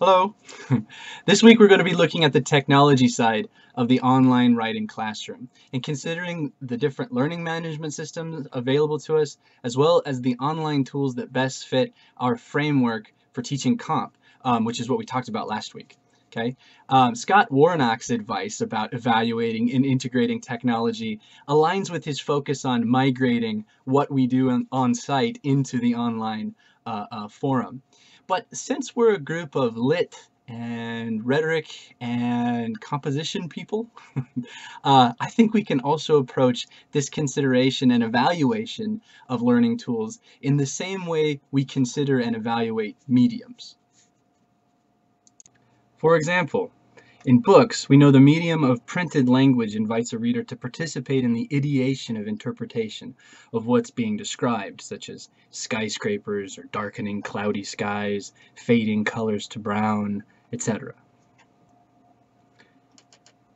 Hello. This week we're going to be looking at the technology side of the online writing classroom and considering the different learning management systems available to us, as well as the online tools that best fit our framework for teaching comp, which is what we talked about last week. Okay. Scott Warnock's advice about evaluating and integrating technology aligns with his focus on migrating what we do on site into the online forum. But since we're a group of lit and rhetoric and composition people, I think we can also approach this consideration and evaluation of learning tools in the same way we consider and evaluate mediums. For example, in books, we know the medium of printed language invites a reader to participate in the ideation of interpretation of what's being described, such as skyscrapers or darkening cloudy skies, fading colors to brown, etc.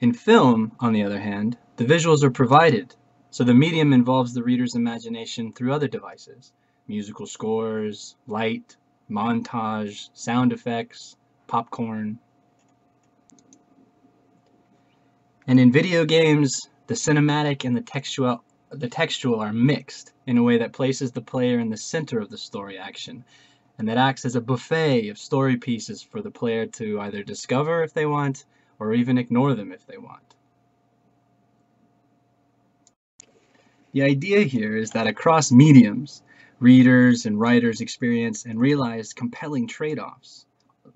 In film, on the other hand, the visuals are provided, so the medium involves the reader's imagination through other devices, musical scores, light, montage, sound effects, popcorn. And in video games, the cinematic and the textual are mixed in a way that places the player in the center of the story action, and that acts as a buffet of story pieces for the player to either discover if they want, or even ignore them if they want. The idea here is that across mediums, readers and writers experience and realize compelling trade-offs,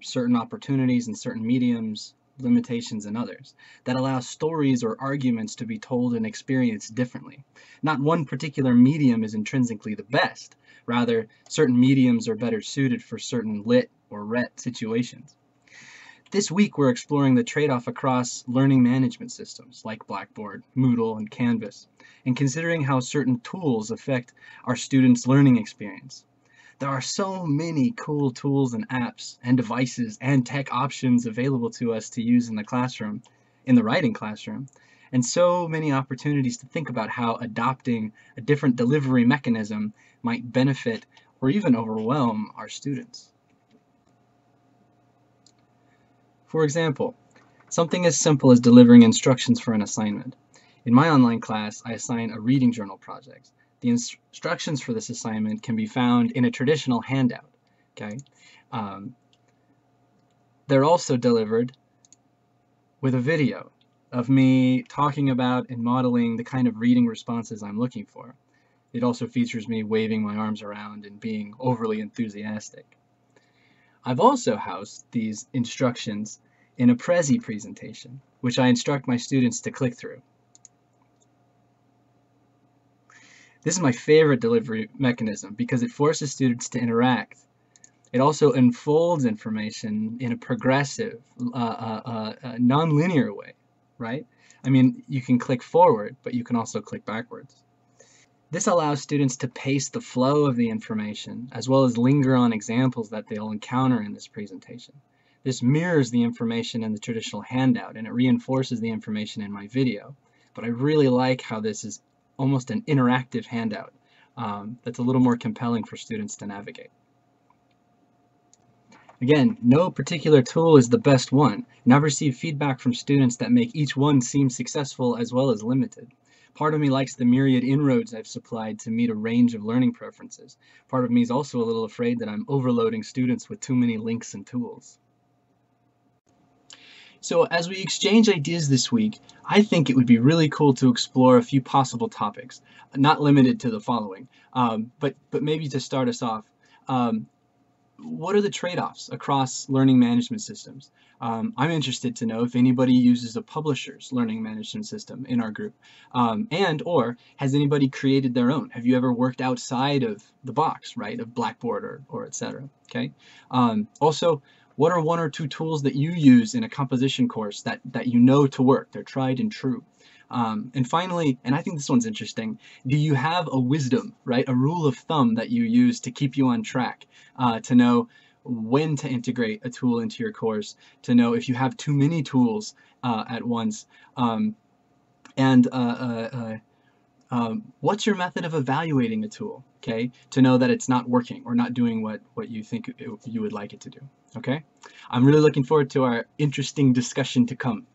certain opportunities in certain mediums, limitations in others, that allow stories or arguments to be told and experienced differently. Not one particular medium is intrinsically the best. Rather, certain mediums are better suited for certain lit or ret situations. This week we're exploring the trade-off across learning management systems like Blackboard, Moodle, and Canvas, and considering how certain tools affect our students' learning experience. There are so many cool tools and apps and devices and tech options available to us to use in the classroom, in the writing classroom, and so many opportunities to think about how adopting a different delivery mechanism might benefit or even overwhelm our students. For example, something as simple as delivering instructions for an assignment. In my online class, I assign a reading journal project. The instructions for this assignment can be found in a traditional handout. Okay, they're also delivered with a video of me talking about and modeling the kind of reading responses I'm looking for. It also features me waving my arms around and being overly enthusiastic. I've also housed these instructions in a Prezi presentation, which I instruct my students to click through. This is my favorite delivery mechanism because it forces students to interact. It also unfolds information in a progressive, non-linear way, right? I mean, you can click forward, but you can also click backwards. This allows students to pace the flow of the information, as well as linger on examples that they'll encounter in this presentation. This mirrors the information in the traditional handout, and it reinforces the information in my video. But I really like how this is almost an interactive handout that's a little more compelling for students to navigate. Again, no particular tool is the best one, and I've received feedback from students that make each one seem successful as well as limited. Part of me likes the myriad inroads I've supplied to meet a range of learning preferences. Part of me is also a little afraid that I'm overloading students with too many links and tools. So as we exchange ideas this week, I think it would be really cool to explore a few possible topics, not limited to the following, but maybe to start us off. What are the trade-offs across learning management systems? I'm interested to know if anybody uses a publisher's learning management system in our group, or has anybody created their own? Have you ever worked outside of the box, right, of Blackboard or etc.? Okay. Also, what are one or two tools that you use in a composition course that you know to work? They're tried and true. And finally, and I think this one's interesting, do you have a wisdom, right? A rule of thumb that you use to keep you on track, to know when to integrate a tool into your course, to know if you have too many tools at once, what's your method of evaluating a tool, okay, to know that it's not working or not doing what you think you would like it to do. Okay? I'm really looking forward to our interesting discussion to come.